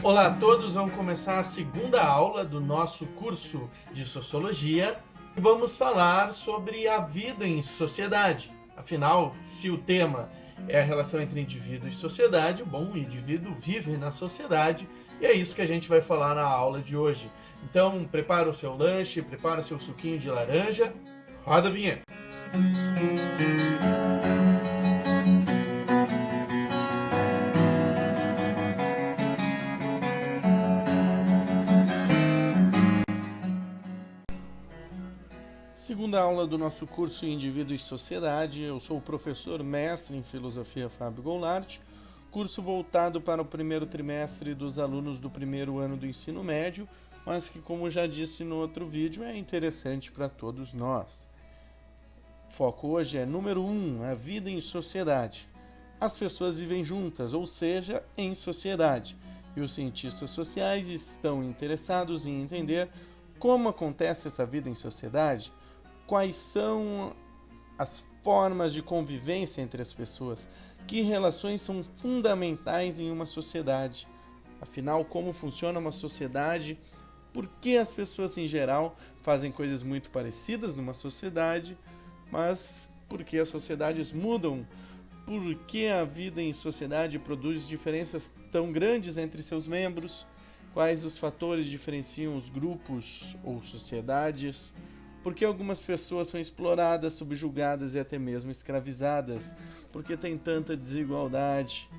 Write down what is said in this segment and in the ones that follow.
Olá a todos, vamos começar a segunda aula do nosso curso de Sociologia. Vamos falar sobre a vida em sociedade. Afinal, se o tema é a relação entre indivíduo e sociedade, bom, o indivíduo vive na sociedade e é isso que a gente vai falar na aula de hoje. Então, prepara o seu lanche, prepara o seu suquinho de laranja, roda a vinheta. Segunda aula do nosso curso em Indivíduo e Sociedade. Eu sou o professor mestre em Filosofia Fábio Goulart, curso voltado para o primeiro trimestre dos alunos do primeiro ano do ensino médio, mas que, como já disse no outro vídeo, é interessante para todos nós. O foco hoje é número 1, a vida em sociedade. As pessoas vivem juntas, ou seja, em sociedade, e os cientistas sociais estão interessados em entender como acontece essa vida em sociedade, quais são as formas de convivência entre as pessoas, que relações são fundamentais em uma sociedade. Afinal, como funciona uma sociedade, por que as pessoas em geral fazem coisas muito parecidas numa sociedade, mas por que as sociedades mudam? Por que a vida em sociedade produz diferenças tão grandes entre seus membros? Quais os fatores diferenciam os grupos ou sociedades? Por que algumas pessoas são exploradas, subjugadas e até mesmo escravizadas? Por que tem tanta desigualdade?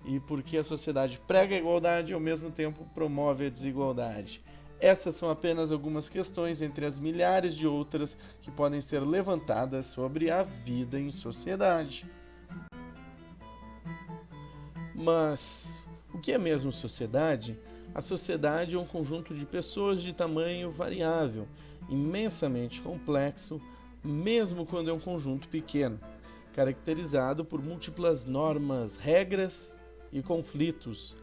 E por que a sociedade prega a igualdade e ao mesmo tempo promove a desigualdade? Essas são apenas algumas questões entre as milhares de outras que podem ser levantadas sobre a vida em sociedade. Mas o que é mesmo sociedade? A sociedade é um conjunto de pessoas de tamanho variável, imensamente complexo, mesmo quando é um conjunto pequeno, caracterizado por múltiplas normas, regras e conflitos.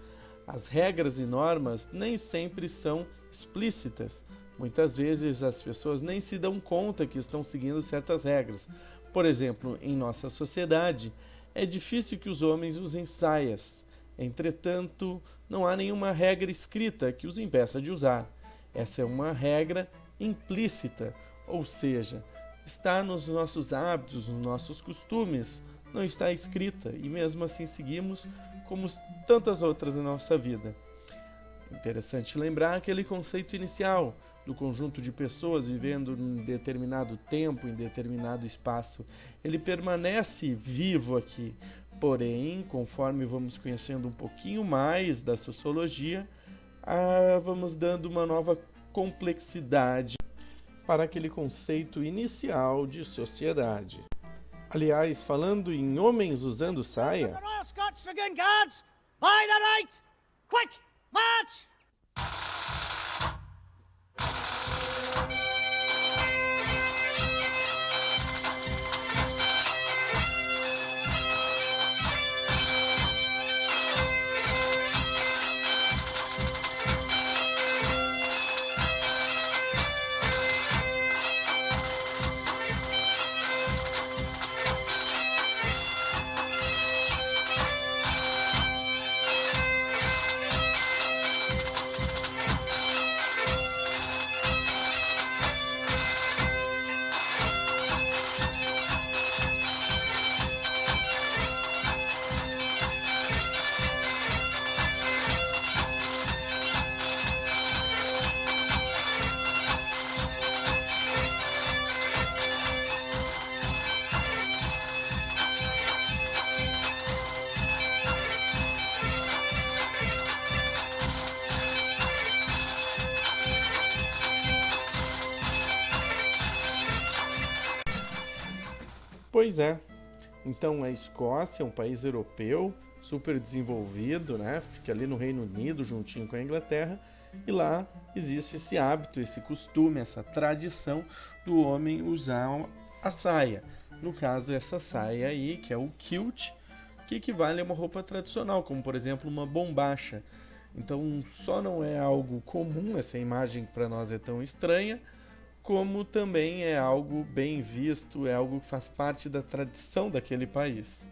As regras e normas nem sempre são explícitas. Muitas vezes as pessoas nem se dão conta que estão seguindo certas regras. Por exemplo, em nossa sociedade, é difícil que os homens usem saias. Entretanto, não há nenhuma regra escrita que os impeça de usar. Essa é uma regra implícita, ou seja, está nos nossos hábitos, nos nossos costumes, não está escrita e mesmo assim seguimos como tantas outras na nossa vida. Interessante lembrar aquele conceito inicial do conjunto de pessoas vivendo em determinado tempo, em determinado espaço. Ele permanece vivo aqui, porém, conforme vamos conhecendo um pouquinho mais da sociologia, vamos dando uma nova complexidade para aquele conceito inicial de sociedade. Aliás, falando em homens usando saia, pois é. Então a Escócia é um país europeu, super desenvolvido, né? Fica ali no Reino Unido, juntinho com a Inglaterra, e lá existe esse hábito, esse costume, essa tradição do homem usar a saia. No caso, essa saia aí, que é o kilt, que equivale a uma roupa tradicional, como por exemplo uma bombacha. Então só não é algo comum, essa imagem para nós é tão estranha, como também é algo bem visto, é algo que faz parte da tradição daquele país.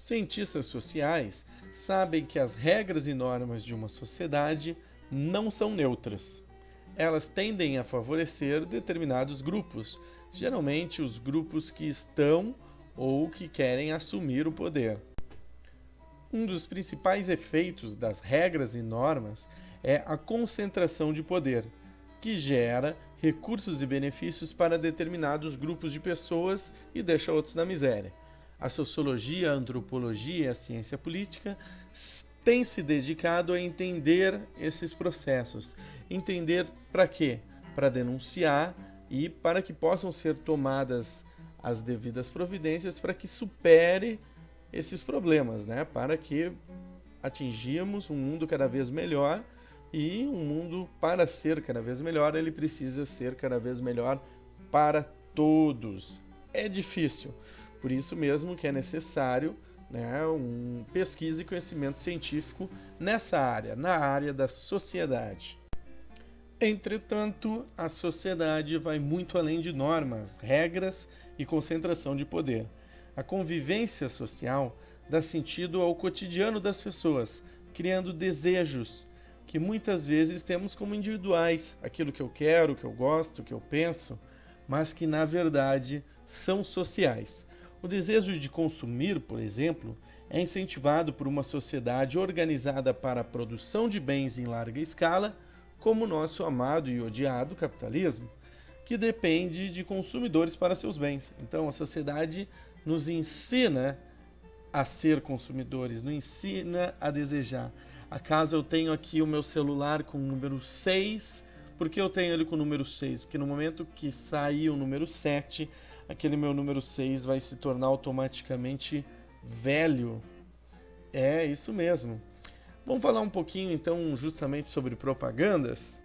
Cientistas sociais sabem que as regras e normas de uma sociedade não são neutras. Elas tendem a favorecer determinados grupos, geralmente os grupos que estão ou que querem assumir o poder. Um dos principais efeitos das regras e normas é a concentração de poder, que gera recursos e benefícios para determinados grupos de pessoas e deixa outros na miséria. A sociologia, a antropologia e a ciência política têm se dedicado a entender esses processos. Entender para quê? Para denunciar e para que possam ser tomadas as devidas providências para que supere esses problemas, né? Para que atingimos um mundo cada vez melhor, e um mundo, para ser cada vez melhor, ele precisa ser cada vez melhor para todos. É difícil, por isso mesmo que é necessário, né, pesquisa e conhecimento científico nessa área, na área da sociedade. Entretanto, a sociedade vai muito além de normas, regras e concentração de poder. A convivência social dá sentido ao cotidiano das pessoas, criando desejos que muitas vezes temos como individuais, aquilo que eu quero, que eu gosto, que eu penso, mas que na verdade são sociais. O desejo de consumir, por exemplo, é incentivado por uma sociedade organizada para a produção de bens em larga escala, como o nosso amado e odiado capitalismo, que depende de consumidores para seus bens. Então a sociedade nos ensina a ser consumidores, nos ensina a desejar. Acaso eu tenho aqui o meu celular com o número 6, por que eu tenho ele com o número 6? Porque no momento que sair o número 7, aquele meu número 6 vai se tornar automaticamente velho. É isso mesmo. Vamos falar um pouquinho então justamente sobre propagandas?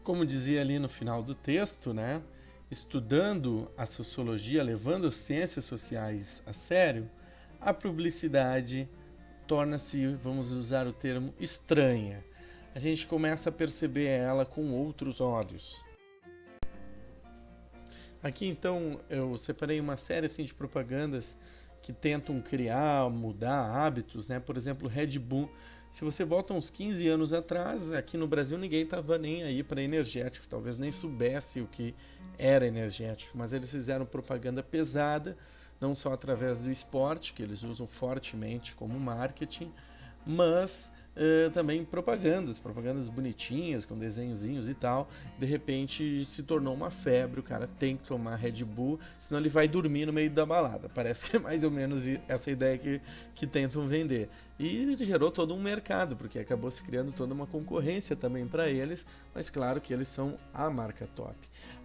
Como dizia ali no final do texto, né? Estudando a sociologia, levando as ciências sociais a sério, a publicidade torna-se, vamos usar o termo, estranha. A gente começa a perceber ela com outros olhos. Aqui então eu separei uma série assim, de propagandas que tentam criar, mudar hábitos, né? Por exemplo, Red Bull. Se você volta uns 15 anos atrás, aqui no Brasil ninguém estava nem aí para energético, talvez nem soubesse o que era energético, mas eles fizeram propaganda pesada, não só através do esporte, que eles usam fortemente como marketing, mas também propagandas bonitinhas, com desenhozinhos e tal. De repente se tornou uma febre, o cara tem que tomar Red Bull, senão ele vai dormir no meio da balada. Parece que é mais ou menos essa ideia que tentam vender. E gerou todo um mercado, porque acabou se criando toda uma concorrência também para eles, mas claro que eles são a marca top.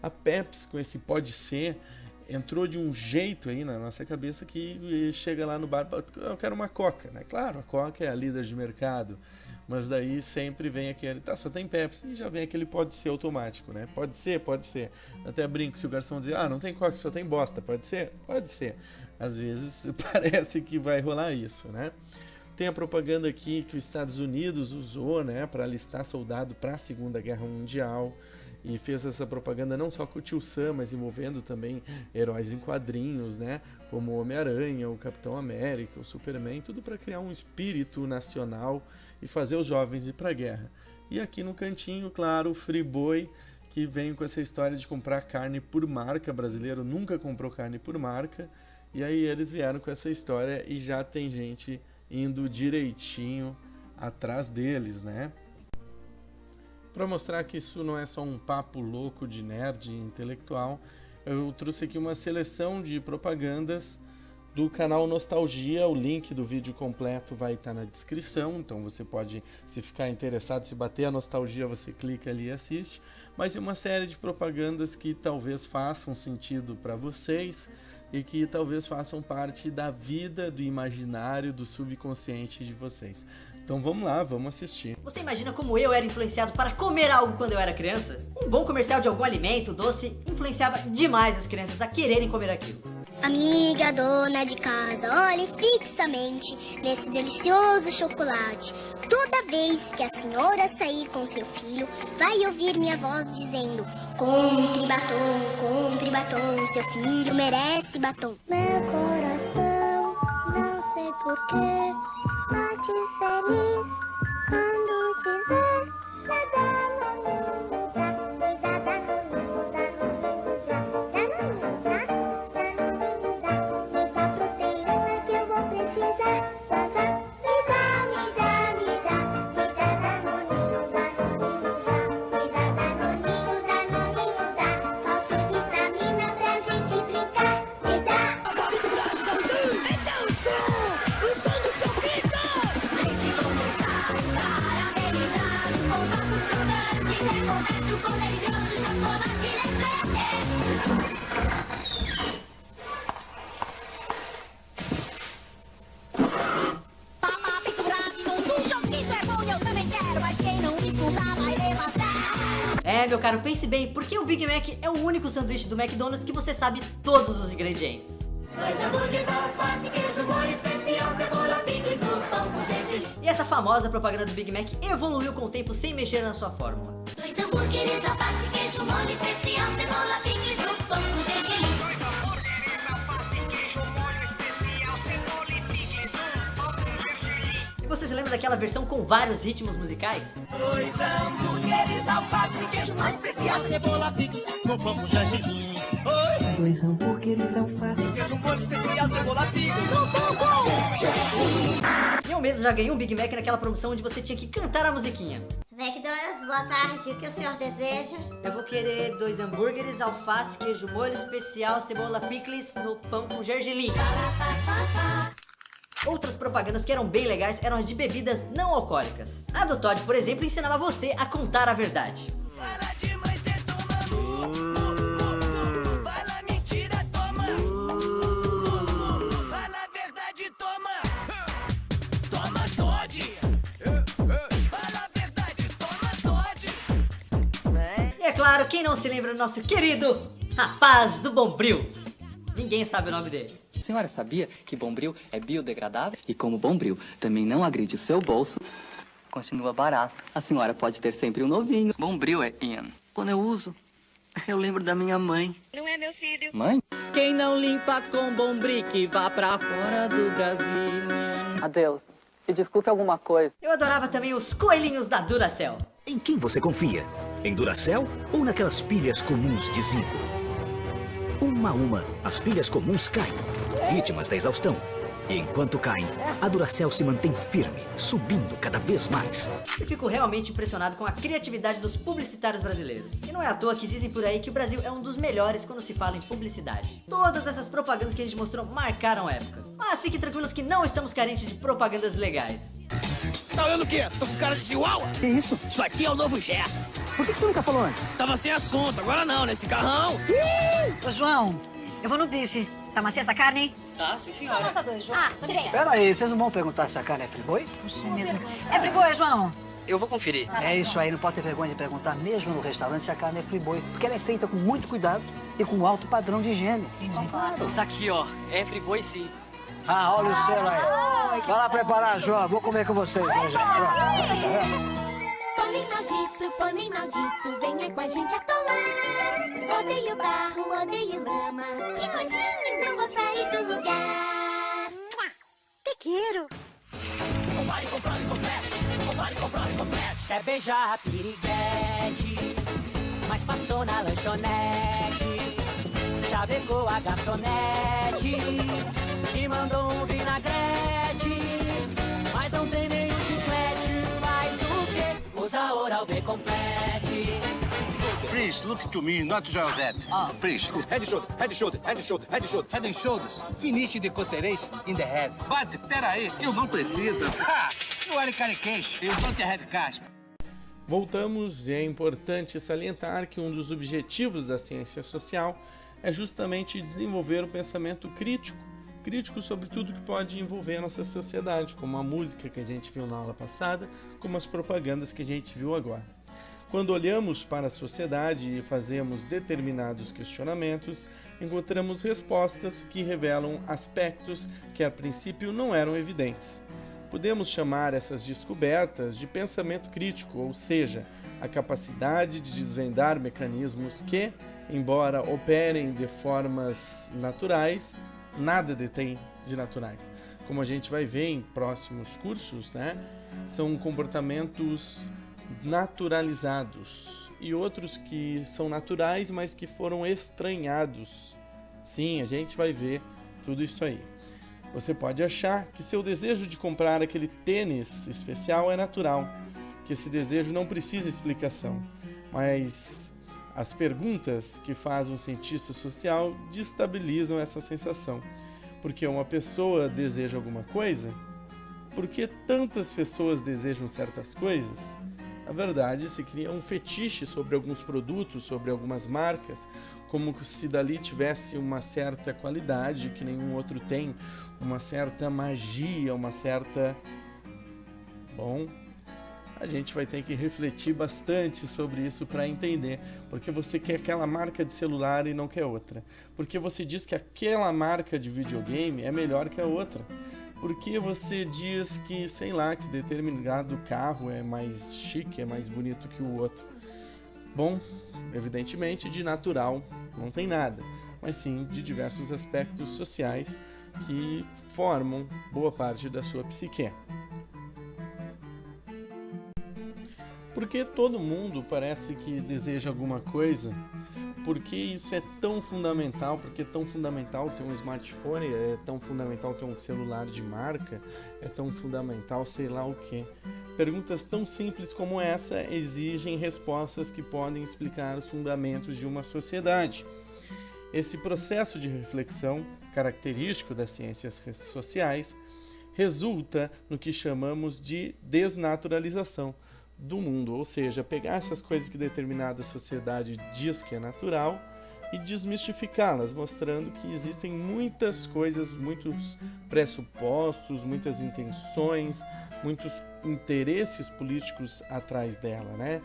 A Pepsi, com esse Pode Ser, entrou de um jeito aí na nossa cabeça que chega lá no bar, eu quero uma Coca, né? Claro, a Coca é a líder de mercado, mas daí sempre vem aquele, tá, só tem Pepsi, e já vem aquele pode ser automático, né? Pode ser, pode ser. Até brinco se o garçom dizer, não tem Coca, só tem bosta, pode ser? Pode ser. Às vezes parece que vai rolar isso, né? Tem a propaganda aqui que os Estados Unidos usou, né, para alistar soldado para a Segunda Guerra Mundial, e fez essa propaganda não só com o Tio Sam, mas envolvendo também heróis em quadrinhos, né, como o Homem-Aranha, o Capitão América, o Superman, tudo para criar um espírito nacional e fazer os jovens ir para a guerra. E aqui no cantinho, claro, o Friboi, que vem com essa história de comprar carne por marca. Brasileiro nunca comprou carne por marca, e aí eles vieram com essa história e já tem gente indo direitinho atrás deles, né? Para mostrar que isso não é só um papo louco de nerd intelectual, eu trouxe aqui uma seleção de propagandas do canal Nostalgia. O link do vídeo completo vai estar na descrição, então você pode, se ficar interessado, se bater a nostalgia, você clica ali e assiste. Mas é uma série de propagandas que talvez façam sentido para vocês e que talvez façam parte da vida, do imaginário, do subconsciente de vocês. Então vamos lá, vamos assistir. Você imagina como eu era influenciado para comer algo quando eu era criança? Um bom comercial de algum alimento, doce, influenciava demais as crianças a quererem comer aquilo. Amiga dona de casa, olhe fixamente nesse delicioso chocolate. Toda vez que a senhora sair com seu filho, vai ouvir minha voz dizendo: compre batom, seu filho merece batom. Meu coração, não sei porquê, bate feliz quando te vê. Me dá danoninho, me dá danoninho, danoninho já, danoninho já. Já, já, me dá danoninho, já. Me dá danoninho, dá. Falsa vitamina pra gente brincar. Me dá. Esse é o som do seu filho. Leite condensado, caramelizado, com papos crocantes, recoberto com delicioso chocolate Nestlé. Meu caro, pense bem, por que o Big Mac é o único sanduíche do McDonald's que você sabe todos os ingredientes? 2 hambúrgueres, alface, queijo, molho especial, cebola, picles, no pão com gergelim. E essa famosa propaganda do Big Mac evoluiu com o tempo sem mexer na sua fórmula. 2 hambúrgueres, alface, queijo, molho especial, cebola, picles, no pão com gergelim. 2 hambúrgueres, alface, queijo, molho especial, cebola e picles, no pão com gergelim. E você se lembra daquela versão com vários ritmos musicais? 2 hambúrgueres, alface, queijo, molho especial, cebola, picles, no pão com gergelim. 2 hambúrgueres, alface, Queijo, molho especial, cebola, picles, no pão com gergelim. E eu mesmo já ganhei um Big Mac naquela promoção onde você tinha que cantar a musiquinha. McDonald's, boa tarde, o que o senhor deseja? Eu vou querer 2 hambúrgueres, alface, queijo, molho especial, cebola, picles, no pão com gergelim. Outras propagandas que eram bem legais eram as de bebidas não alcoólicas. A do Todd, por exemplo, ensinava você a contar a verdade. Fala demais, cê toma. Fala mentira, toma. Fala a verdade, toma. Toma Todd. Fala a verdade, toma Todd. E é claro, quem não se lembra do nosso querido rapaz do Bombril? Ninguém sabe o nome dele. A senhora sabia que Bombril é biodegradável? E como Bombril também não agride o seu bolso, continua barato. A senhora pode ter sempre um novinho. Bombril é in. Quando eu uso, eu lembro da minha mãe. Não é meu filho. Mãe? Quem não limpa com Bombril que vá pra fora do Brasil. Adeus. E desculpe alguma coisa. Eu adorava também os coelhinhos da Duracell. Em quem você confia? Em Duracell ou naquelas pilhas comuns de zinco? Uma a uma, as pilhas comuns caem, vítimas da exaustão. E enquanto caem, a Duracell se mantém firme, subindo cada vez mais. Eu fico realmente impressionado com a criatividade dos publicitários brasileiros. E não é à toa que dizem por aí que o Brasil é um dos melhores quando se fala em publicidade. Todas essas propagandas que a gente mostrou marcaram a época. Mas fiquem tranquilos que não estamos carentes de propagandas legais. Tá olhando o quê? Tô com cara de chihuahua? Que isso? Isso aqui é o novo Jet. Por que você nunca falou antes? Tava sem assunto, agora não, nesse carrão. Ô, João, eu vou no bife. Tá macia essa carne, hein? Tá, sim, senhora. Nota 2, João. 3. Pera aí, vocês não vão perguntar se a carne é friboi? Puxa, é mesmo. É friboi, João? Eu vou conferir. É isso aí, não pode ter vergonha de perguntar mesmo no restaurante se a carne é friboi, porque ela é feita com muito cuidado e com alto padrão de higiene. Claro. Tá aqui, ó. É friboi sim. Ah, olha o selo aí. Vai lá preparar, João. Vou comer com vocês hoje. Pônei maldito, venha com a gente atolar. Odeio barro, odeio lama. Que nojinho, não vou sair do lugar. Te quero. Quer beijar a piriguete, mas passou na lanchonete. Chavecou a garçonete e mandou um vinagrete. Mas não tem nenhum chiclete, faz o quê? Usa Oral B Complete. Please, look to me, not just that. Please. Head and shoulder, head and shoulder, head and shoulder, head and shoulder. Head and shoulders. Finish the cotterês in the head. But, peraí, eu não preciso. Ha! You are a caricature. You don't have casp. Voltamos e é importante salientar que um dos objetivos da ciência social é justamente desenvolver o pensamento crítico sobre tudo que pode envolver a nossa sociedade, como a música que a gente viu na aula passada, como as propagandas que a gente viu agora. Quando olhamos para a sociedade e fazemos determinados questionamentos, encontramos respostas que revelam aspectos que a princípio não eram evidentes. Podemos chamar essas descobertas de pensamento crítico, ou seja, a capacidade de desvendar mecanismos que, embora operem de formas naturais, nada detém de naturais. Como a gente vai ver em próximos cursos, né? São comportamentos naturalizados e outros que são naturais, mas que foram estranhados. Sim, a gente vai ver tudo isso aí. Você pode achar que seu desejo de comprar aquele tênis especial é natural, que esse desejo não precisa explicação, mas as perguntas que faz um cientista social destabilizam essa sensação. Porque uma pessoa deseja alguma coisa? Por que tantas pessoas desejam certas coisas? Na verdade, se cria um fetiche sobre alguns produtos, sobre algumas marcas, como se dali tivesse uma certa qualidade que nenhum outro tem, uma certa magia, uma certa... Bom, a gente vai ter que refletir bastante sobre isso para entender. Porque você quer aquela marca de celular e não quer outra? Porque você diz que aquela marca de videogame é melhor que a outra? Porque você diz que, sei lá, que determinado carro é mais chique, é mais bonito que o outro? Bom, evidentemente de natural não tem nada, mas sim de diversos aspectos sociais que formam boa parte da sua psique. Porque todo mundo parece que deseja alguma coisa. Por que isso é tão fundamental? Porque é tão fundamental ter um smartphone, é tão fundamental ter um celular de marca, é tão fundamental sei lá o que. Perguntas tão simples como essa exigem respostas que podem explicar os fundamentos de uma sociedade. Esse processo de reflexão, característico das ciências sociais, resulta no que chamamos de desnaturalização do mundo, ou seja, pegar essas coisas que determinada sociedade diz que é natural e desmistificá-las, mostrando que existem muitas coisas, muitos pressupostos, muitas intenções, muitos interesses políticos atrás dela, né?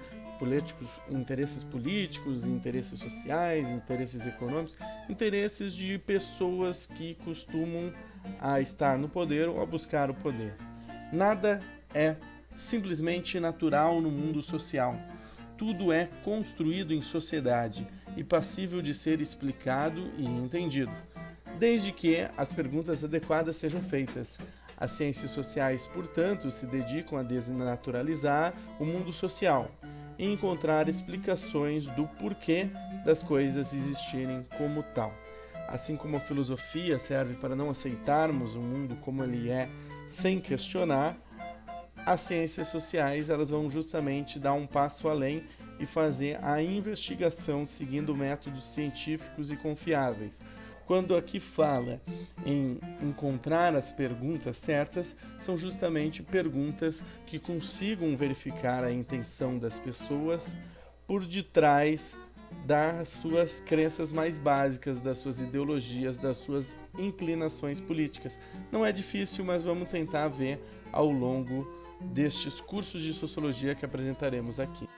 Interesses políticos, interesses sociais, interesses econômicos, interesses de pessoas que costumam a estar no poder ou a buscar o poder. Nada é simplesmente natural no mundo social. Tudo é construído em sociedade e passível de ser explicado e entendido, desde que as perguntas adequadas sejam feitas. As ciências sociais, portanto, se dedicam a desnaturalizar o mundo social e encontrar explicações do porquê das coisas existirem como tal. Assim como a filosofia serve para não aceitarmos o mundo como ele é, sem questionar, as ciências sociais elas vão justamente dar um passo além e fazer a investigação seguindo métodos científicos e confiáveis. Quando aqui fala em encontrar as perguntas certas, são justamente perguntas que consigam verificar a intenção das pessoas por detrás das suas crenças mais básicas, das suas ideologias, das suas inclinações políticas. Não é difícil, mas vamos tentar ver ao longo destes cursos de sociologia que apresentaremos aqui.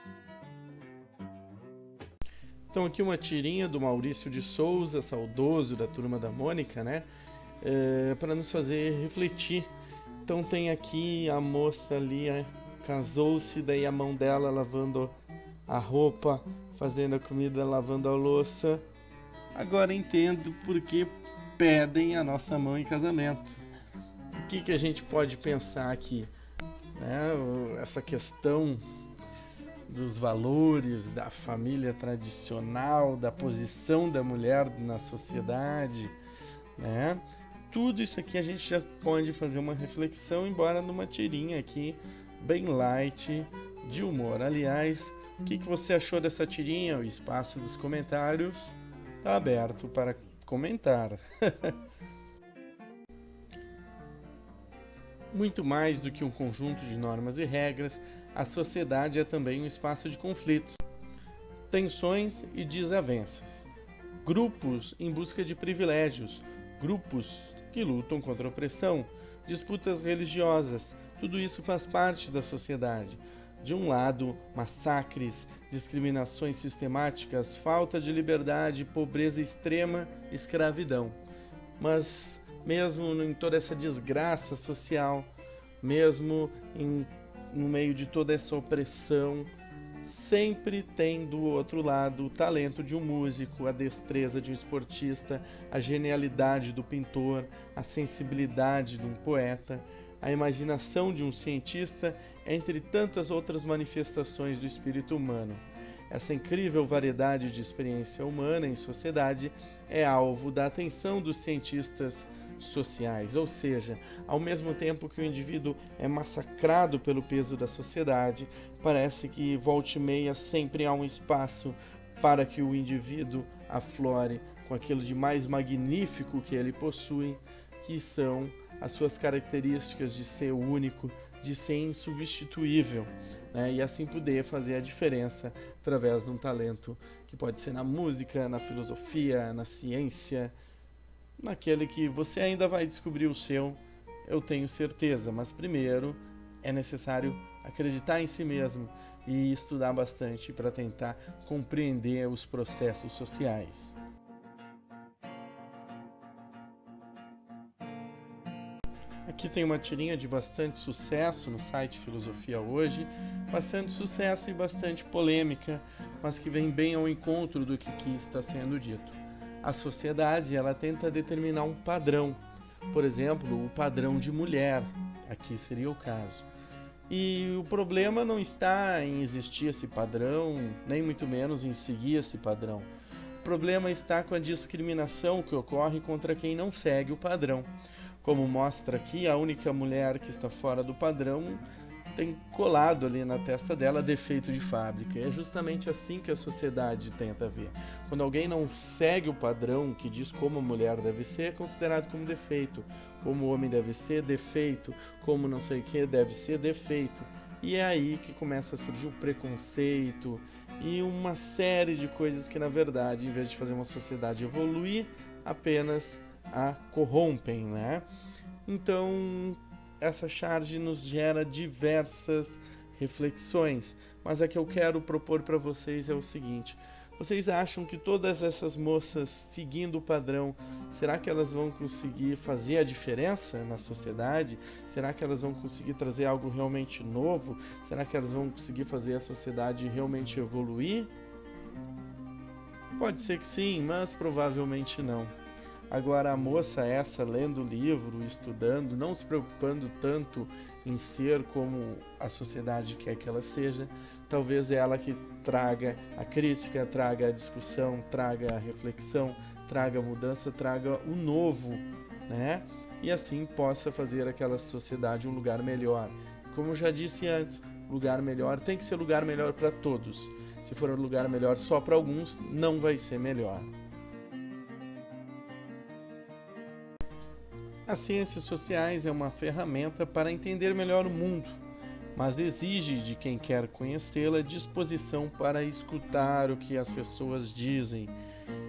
Então aqui uma tirinha do Maurício de Souza, saudoso da Turma da Mônica, né? Para nos fazer refletir. Então tem aqui a moça ali, casou-se, daí a mão dela lavando a roupa, fazendo a comida, lavando a louça. Agora entendo por que pedem a nossa mão em casamento. O que a gente pode pensar aqui? Essa questão dos valores da família tradicional, da posição da mulher na sociedade, né? Tudo isso aqui a gente já pode fazer uma reflexão, embora numa tirinha aqui bem light, de humor. Aliás, o que você achou dessa tirinha? O espaço dos comentários está aberto para comentar. Muito mais do que um conjunto de normas e regras, a sociedade é também um espaço de conflitos, tensões e desavenças. Grupos em busca de privilégios, grupos que lutam contra a opressão, disputas religiosas, tudo isso faz parte da sociedade. De um lado, massacres, discriminações sistemáticas, falta de liberdade, pobreza extrema, escravidão. Mas mesmo em toda essa desgraça social, mesmo no meio de toda essa opressão, sempre tem do outro lado o talento de um músico, a destreza de um esportista, a genialidade do pintor, a sensibilidade de um poeta, a imaginação de um cientista, entre tantas outras manifestações do espírito humano. Essa incrível variedade de experiência humana em sociedade é alvo da atenção dos cientistas sociais, ou seja, ao mesmo tempo que o indivíduo é massacrado pelo peso da sociedade, parece que volta e meia sempre há um espaço para que o indivíduo aflore com aquilo de mais magnífico que ele possui, que são as suas características de ser único, de ser insubstituível, né? E assim poder fazer a diferença através de um talento que pode ser na música, na filosofia, na ciência, naquele que você ainda vai descobrir o seu, eu tenho certeza, mas primeiro é necessário acreditar em si mesmo e estudar bastante para tentar compreender os processos sociais. Aqui tem uma tirinha de bastante sucesso no site Filosofia Hoje, bastante sucesso e bastante polêmica, mas que vem bem ao encontro do que aqui está sendo dito. A sociedade, ela tenta determinar um padrão, por exemplo, o padrão de mulher, aqui seria o caso. E o problema não está em existir esse padrão, nem muito menos em seguir esse padrão. O problema está com a discriminação que ocorre contra quem não segue o padrão. Como mostra aqui, a única mulher que está fora do padrão tem colado ali na testa dela defeito de fábrica. É justamente assim que a sociedade tenta ver. Quando alguém não segue o padrão que diz como a mulher deve ser, é considerado como defeito. Como o homem deve ser, defeito. Como não sei o que deve ser, defeito. E é aí que começa a surgir o preconceito e uma série de coisas que, na verdade, em vez de fazer uma sociedade evoluir, apenas a corrompem, né? Então, essa charge nos gera diversas reflexões, mas a que eu quero propor para vocês é o seguinte: vocês acham que todas essas moças seguindo o padrão, será que elas vão conseguir fazer a diferença na sociedade? Será que elas vão conseguir trazer algo realmente novo? Será que elas vão conseguir fazer a sociedade realmente evoluir? Pode ser que sim, mas provavelmente não. Agora, a moça essa, lendo o livro, estudando, não se preocupando tanto em ser como a sociedade quer que ela seja, talvez ela que traga a crítica, traga a discussão, traga a reflexão, traga a mudança, traga o novo, né? E assim possa fazer aquela sociedade um lugar melhor. Como eu já disse antes, lugar melhor tem que ser lugar melhor para todos. Se for um lugar melhor só para alguns, não vai ser melhor. As ciências sociais é uma ferramenta para entender melhor o mundo, mas exige de quem quer conhecê-la disposição para escutar o que as pessoas dizem.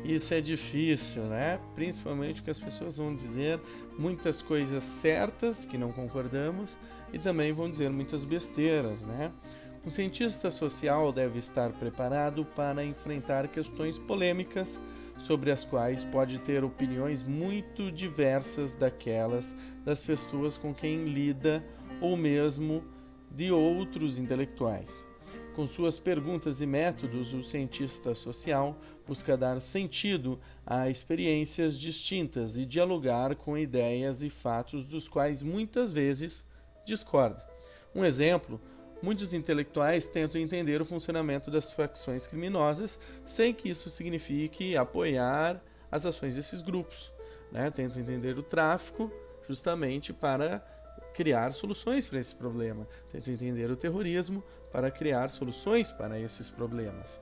Isso é difícil, né? Principalmente porque as pessoas vão dizer muitas coisas certas que não concordamos e também vão dizer muitas besteiras, né? Um cientista social deve estar preparado para enfrentar questões polêmicas sobre as quais pode ter opiniões muito diversas daquelas das pessoas com quem lida ou mesmo de outros intelectuais. Com suas perguntas e métodos, o cientista social busca dar sentido a experiências distintas e dialogar com ideias e fatos dos quais muitas vezes discorda. Um exemplo: muitos intelectuais tentam entender o funcionamento das facções criminosas sem que isso signifique apoiar as ações desses grupos, né? Tentam entender o tráfico justamente para criar soluções para esse problema. Tentam entender o terrorismo para criar soluções para esses problemas.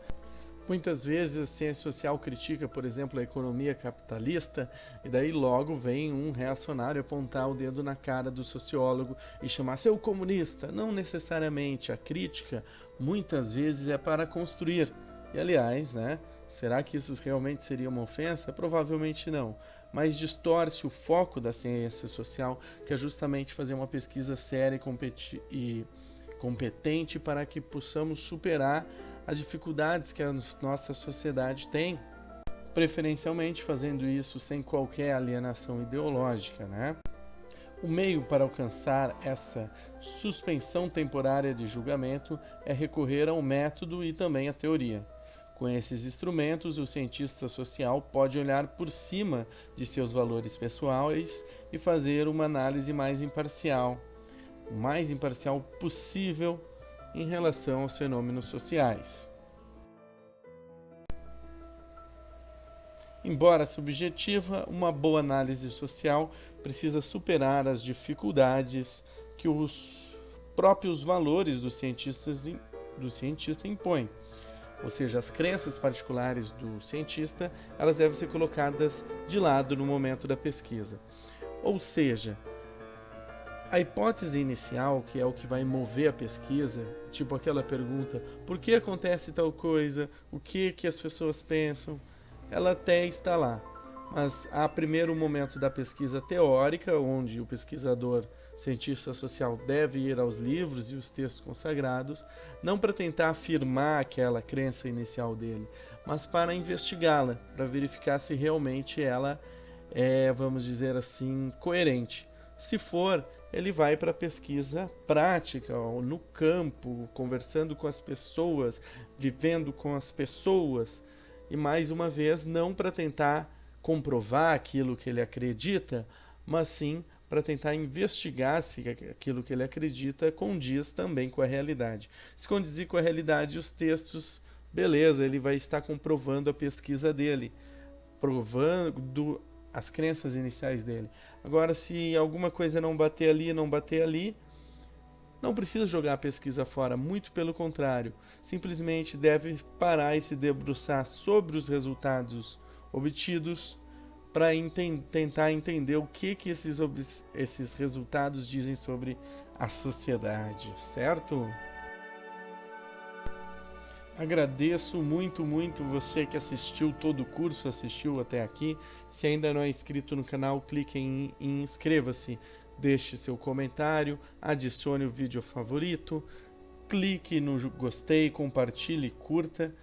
Muitas vezes a ciência social critica, por exemplo, a economia capitalista, e daí logo vem um reacionário apontar o dedo na cara do sociólogo e chamar seu comunista. Não necessariamente. A crítica muitas vezes é para construir. E aliás, né, será que isso realmente seria uma ofensa? Provavelmente não. Mas distorce o foco da ciência social, que é justamente fazer uma pesquisa séria e competente para que possamos superar as dificuldades que a nossa sociedade tem, preferencialmente fazendo isso sem qualquer alienação ideológica, né? O meio para alcançar essa suspensão temporária de julgamento é recorrer ao método e também à teoria. Com esses instrumentos, o cientista social pode olhar por cima de seus valores pessoais e fazer uma análise mais imparcial, o mais imparcial possível em relação aos fenômenos sociais. Embora subjetiva, uma boa análise social precisa superar as dificuldades que os próprios valores do cientista impõem. Ou seja, as crenças particulares do cientista, elas devem ser colocadas de lado no momento da pesquisa. Ou seja, a hipótese inicial, que é o que vai mover a pesquisa, tipo aquela pergunta, por que acontece tal coisa, o que as pessoas pensam, ela até está lá. Mas há primeiro o momento da pesquisa teórica, onde o pesquisador cientista social deve ir aos livros e os textos consagrados, não para tentar afirmar aquela crença inicial dele, mas para investigá-la, para verificar se realmente ela é, vamos dizer assim, coerente. Se for, ele vai para a pesquisa prática, no campo, conversando com as pessoas, vivendo com as pessoas, e mais uma vez, não para tentar comprovar aquilo que ele acredita, mas sim para tentar investigar se aquilo que ele acredita condiz também com a realidade. Se condizir com a realidade, os textos, beleza, ele vai estar comprovando a pesquisa dele, provando as crenças iniciais dele. Agora, se alguma coisa não bater ali, não precisa jogar a pesquisa fora, muito pelo contrário. Simplesmente deve parar e se debruçar sobre os resultados obtidos para tentar entender o que esses resultados dizem sobre a sociedade, certo? Agradeço muito você que assistiu todo o curso, assistiu até aqui. Se ainda não é inscrito no canal, clique em inscreva-se. Deixe seu comentário, adicione o vídeo favorito, clique no gostei, compartilhe, curta,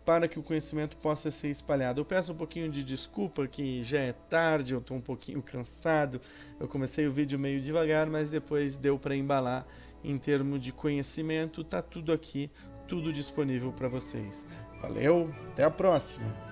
para que o conhecimento possa ser espalhado. Eu peço um pouquinho de desculpa que já é tarde, eu estou um pouquinho cansado, eu comecei o vídeo meio devagar, mas depois deu para embalar. Em termos de conhecimento, tá tudo aqui, tudo disponível para vocês. Valeu, até a próxima!